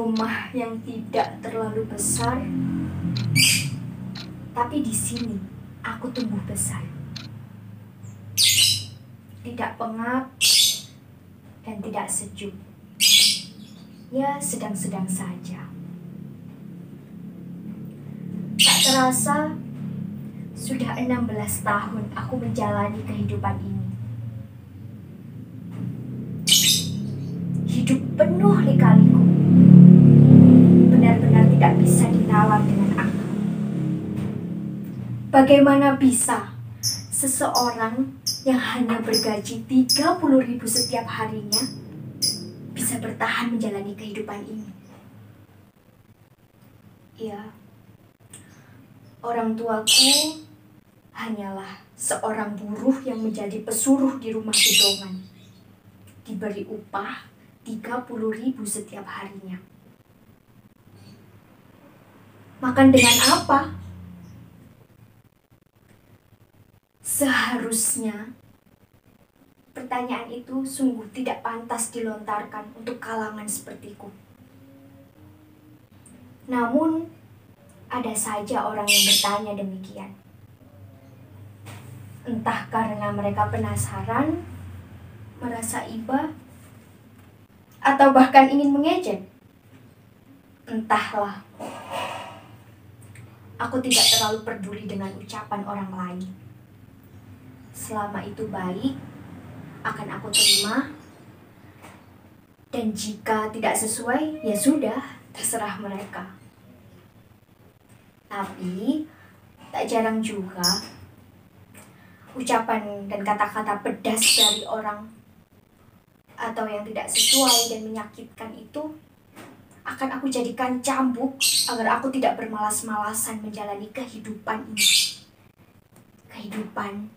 rumah yang tidak terlalu besar, tapi di sini aku tumbuh besar. Tidak pengap dan tidak sejuk. Ya, sedang-sedang saja. Tak terasa, sudah 16 tahun aku menjalani kehidupan ini. Hidup penuh lika-liku. Benar-benar tidak bisa dinalar dengan akal. Bagaimana bisa seseorang yang hanya bergaji 30.000 setiap harinya bisa bertahan menjalani kehidupan ini? Ya, orang tuaku hanyalah seorang buruh yang menjadi pesuruh di rumah gedongan. Diberi upah 30.000 setiap harinya. Makan dengan apa? Seharusnya pertanyaan itu sungguh tidak pantas dilontarkan untuk kalangan sepertiku. Namun, ada saja orang yang bertanya demikian. Entah karena mereka penasaran, merasa iba, atau bahkan ingin mengejek. Entahlah. Aku tidak terlalu peduli dengan ucapan orang lain. Selama itu baik, akan aku terima. Dan jika tidak sesuai, ya sudah, terserah mereka. Tapi, tak jarang juga ucapan dan kata-kata pedas dari orang atau yang tidak sesuai dan menyakitkan itu akan aku jadikan cambuk agar aku tidak bermalas-malasan menjalani kehidupan ini. Kehidupan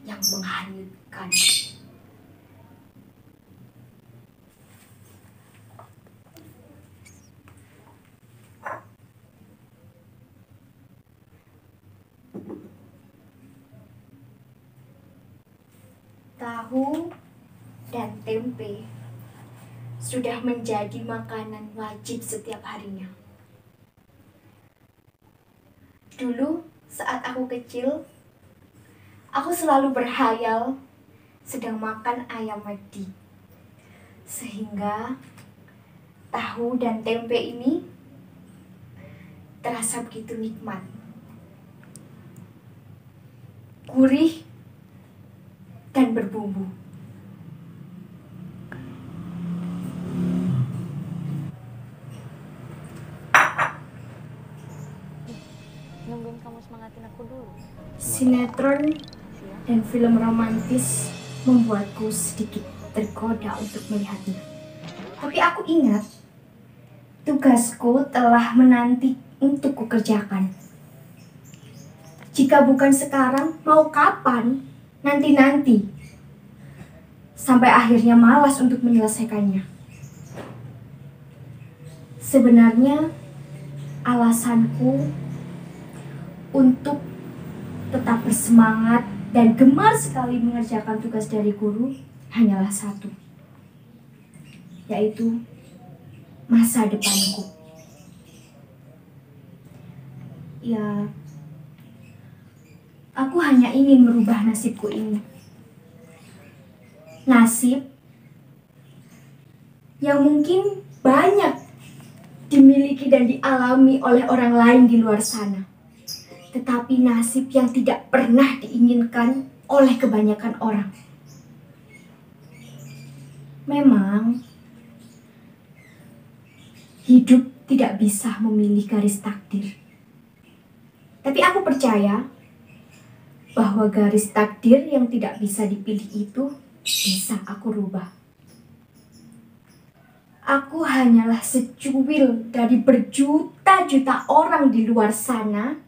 yang menghanyutkan. Tahu dan tempe sudah menjadi makanan wajib setiap harinya. Dulu saat aku kecil, aku selalu berhayal sedang makan ayam McD. Sehingga tahu dan tempe ini terasa begitu nikmat. Gurih dan berbumbu. Nungguin kamu semangatin aku dulu. Sinetron dan film romantis membuatku sedikit tergoda untuk melihatnya. Tapi aku ingat, tugasku telah menanti untuk kukerjakan. Jika bukan sekarang, mau kapan? Nanti-nanti. Sampai akhirnya malas untuk menyelesaikannya. Sebenarnya, alasanku untuk tetap bersemangat dan gemar sekali mengerjakan tugas dari guru hanyalah satu, yaitu masa depanku. Ya, aku hanya ingin merubah nasibku ini. Nasib yang mungkin banyak dimiliki dan dialami oleh orang lain di luar sana. Tetapi nasib yang tidak pernah diinginkan oleh kebanyakan orang. Memang, hidup tidak bisa memilih garis takdir. Tapi aku percaya bahwa garis takdir yang tidak bisa dipilih itu bisa aku rubah. Aku hanyalah secuil dari berjuta-juta orang di luar sana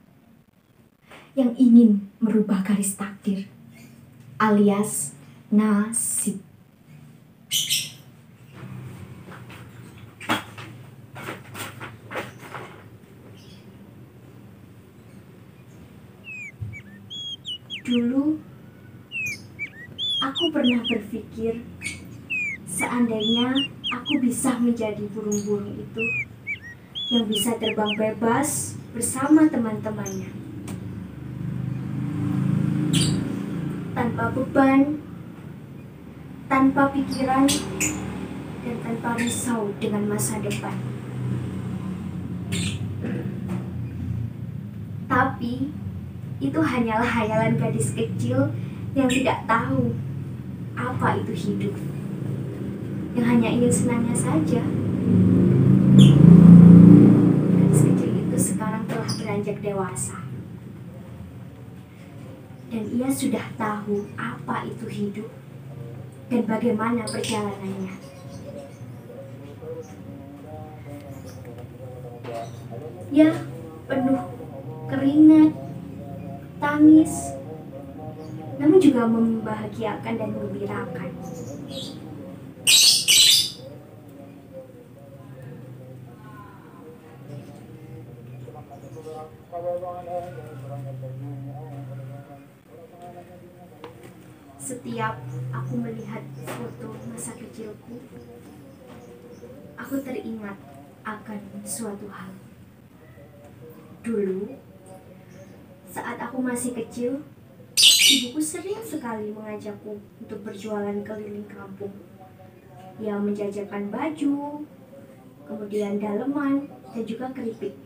yang ingin merubah garis takdir, alias nasib. Dulu, aku pernah berpikir seandainya aku bisa menjadi burung-burung itu yang bisa terbang bebas bersama teman-temannya, tanpa beban, tanpa pikiran, dan tanpa risau dengan masa depan. Tapi itu hanyalah hayalan gadis kecil yang tidak tahu apa itu hidup, yang hanya ingin senangnya saja. Gadis kecil itu sekarang telah beranjak dewasa, dan ia sudah tahu apa itu hidup dan bagaimana perjalanannya. Ya, penuh keringat, tangis, namun juga membahagiakan dan menggembirakan. Setiap aku melihat foto masa kecilku, aku teringat akan suatu hal. Dulu, saat aku masih kecil, ibuku sering sekali mengajakku untuk berjualan keliling kampung. Ia menjajakan baju, kemudian daleman, dan juga keripik.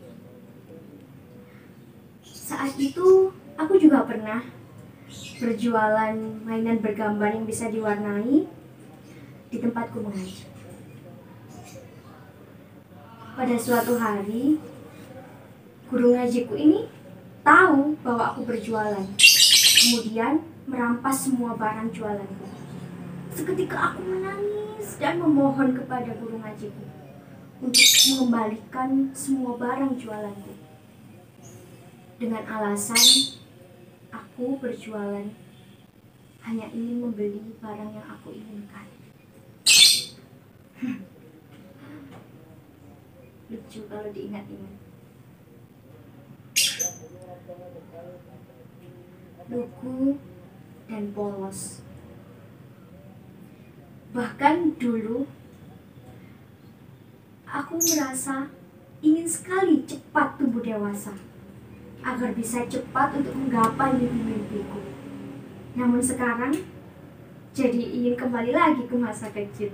Saat itu, aku juga pernah berjualan mainan bergambar yang bisa diwarnai di tempatku mengajar. Pada suatu hari, guru ngajiku ini tahu bahwa aku berjualan, kemudian merampas semua barang jualanku. Seketika aku menangis dan memohon kepada guru ngajiku untuk mengembalikan semua barang jualanku, dengan alasan aku berjualan hanya ingin membeli barang yang aku inginkan. Lucu kalau diingat-ingat. Lugu dan polos. Bahkan dulu aku merasa ingin sekali cepat tumbuh dewasa agar bisa cepat untuk menggapai mimpi-mimpiku. Namun sekarang jadi ingin kembali lagi ke masa kecil.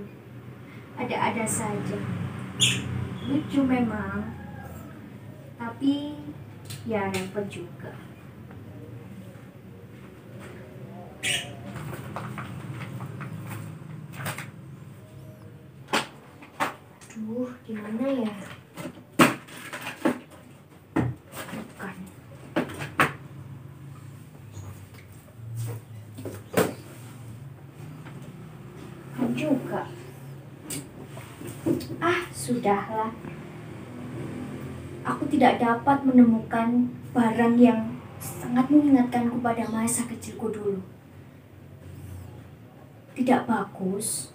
Ada-ada saja. Lucu memang, tapi ya repot juga. Gimana ya? Bukan. Kan juga. Sudahlah. Aku tidak dapat menemukan barang yang sangat mengingatkanku pada masa kecilku dulu. Tidak bagus,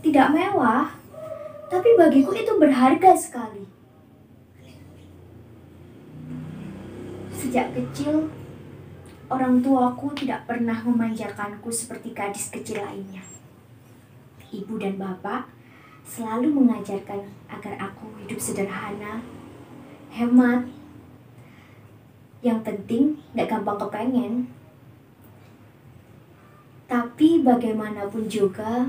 tidak mewah, tapi bagiku itu berharga sekali. Sejak kecil, orang tuaku tidak pernah memanjakanku seperti gadis kecil lainnya. Ibu dan bapak selalu mengajarkan agar aku hidup sederhana, hemat, yang penting gak gampang kepengen. Tapi bagaimanapun juga,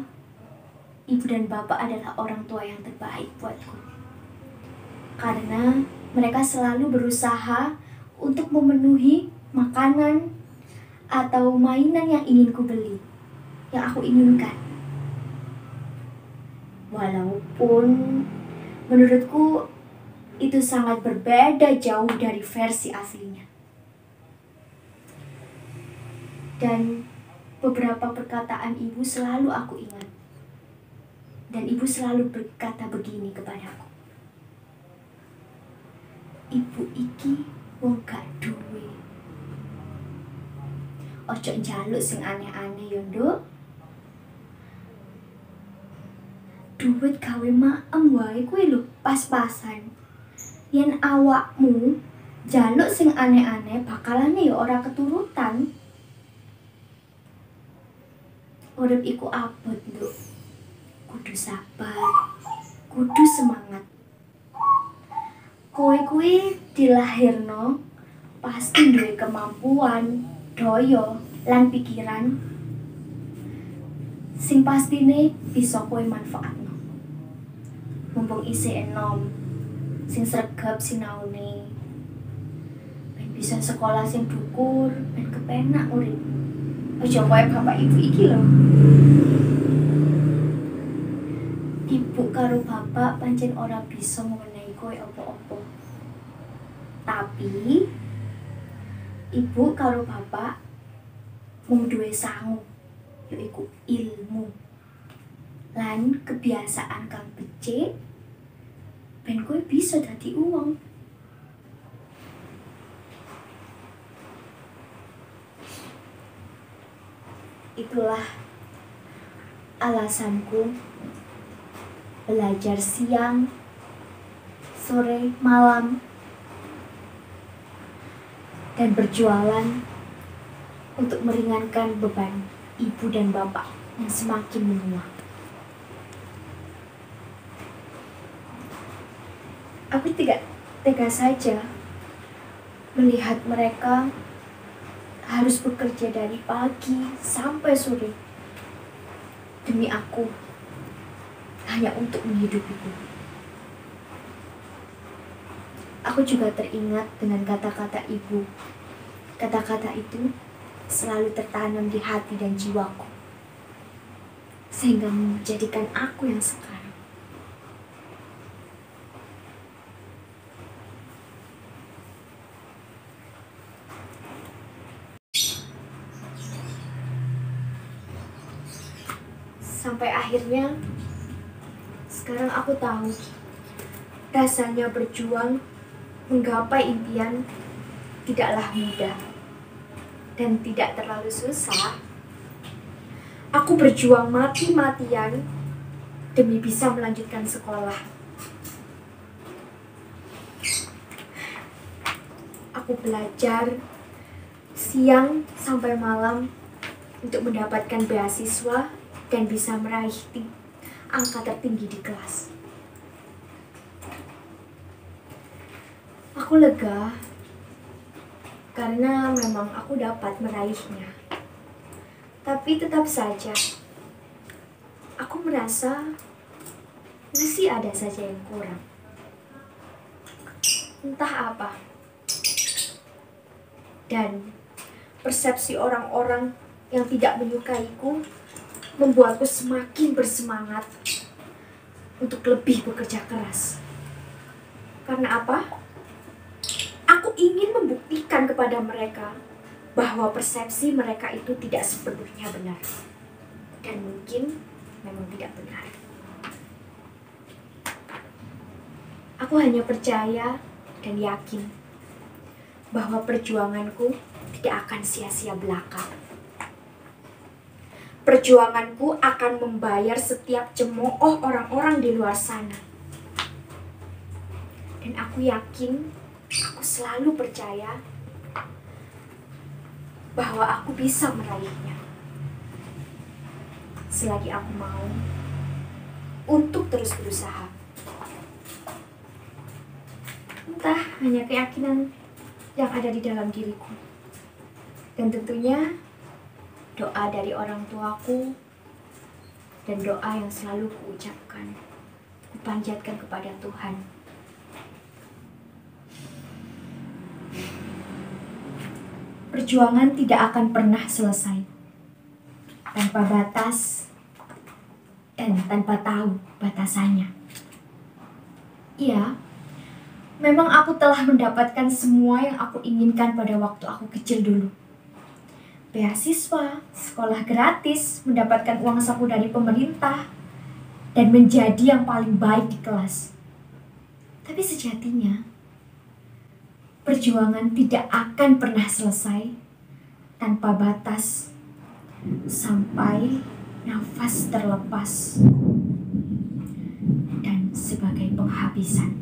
ibu dan bapak adalah orang tua yang terbaik buatku. Karena mereka selalu berusaha untuk memenuhi makanan atau mainan yang ingin ku beli, yang aku inginkan. Walaupun menurutku itu sangat berbeda jauh dari versi aslinya. Dan beberapa perkataan ibu selalu aku ingat. Dan ibu selalu berkata begini kepadaku. Ibu iki wong gak duwe. Ojo njaluk sing aneh-aneh yo, Nduk. Duit gawe maem wae kuwi lho pas-pasan. Yen awakmu njaluk sing aneh-aneh bakalane ya ora keturutan. Urip iku abot, Nduk. Kudu sabar, kudu semangat. Kowe kuwi dilahirno pasti duwe kemampuan, daya, lan pikiran sing pastine bisa kowe manfaatno. Mumpung isih enom, sing sregep sinaune, ben bisa sekolah sing dhuwur, ben kepenak urip. Aja koyo bapak ibu iki lho. Ibu karo bapak pancen ora bisa menehi kowe apa-apa. Tapi ibu karo bapak mung duwe sangu, yaiku ilmu lan kebiasaan kang becik ben kowe bisa dadi uwong. Itulah alasanku belajar siang, sore, malam, dan berjualan untuk meringankan beban ibu dan bapak yang semakin menua. Aku tidak tega saja melihat mereka harus bekerja dari pagi sampai sore demi aku, hanya untuk menghidupiku. Aku juga teringat dengan kata-kata ibu. Kata-kata itu selalu tertanam di hati dan jiwaku, sehingga menjadikan aku yang sekarang. Sampai akhirnya, sekarang aku tahu rasanya berjuang menggapai impian tidaklah mudah dan tidak terlalu susah. Aku berjuang mati-matian demi bisa melanjutkan sekolah. Aku belajar siang sampai malam untuk mendapatkan beasiswa dan bisa meraih angka tertinggi di kelas. Aku lega karena memang aku dapat meraihnya. Tapi tetap saja, aku merasa masih ada saja yang kurang. Entah apa. Dan persepsi orang-orang yang tidak menyukaiku membuatku semakin bersemangat untuk lebih bekerja keras. Karena apa? Aku ingin membuktikan kepada mereka bahwa persepsi mereka itu tidak sepenuhnya benar. Dan mungkin memang tidak benar. Aku hanya percaya dan yakin bahwa perjuanganku tidak akan sia-sia belaka. Perjuanganku akan membayar setiap cemooh orang-orang di luar sana. Dan aku yakin, aku selalu percaya bahwa aku bisa meraihnya. Selagi aku mau untuk terus berusaha. Entah, hanya keyakinan yang ada di dalam diriku. Dan tentunya doa dari orang tuaku dan doa yang selalu kuucapkan, kupanjatkan kepada Tuhan. Perjuangan tidak akan pernah selesai tanpa batas dan tanpa tahu batasannya. Iya, memang aku telah mendapatkan semua yang aku inginkan pada waktu aku kecil dulu. Beasiswa, sekolah gratis, mendapatkan uang saku dari pemerintah, dan menjadi yang paling baik di kelas. Tapi sejatinya, perjuangan tidak akan pernah selesai tanpa batas sampai nafas terlepas dan sebagai penghabisan.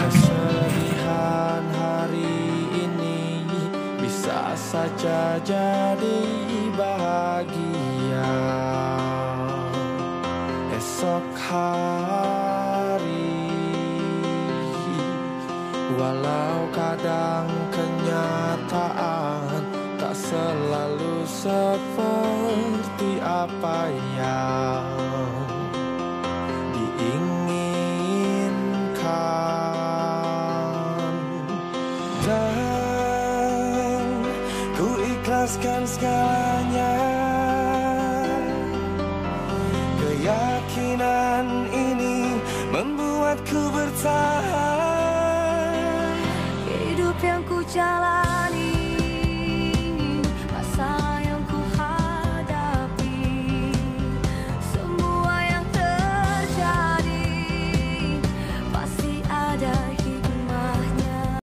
Kesedihan hari ini bisa saja jadi bahagia. hari. Walau kadang kenyataan tak selalu seperti apa yang diinginkan. Dan ku ikhlaskan segalanya. Keyakinan ini membuatku bertahan. Hidup yang ku jalani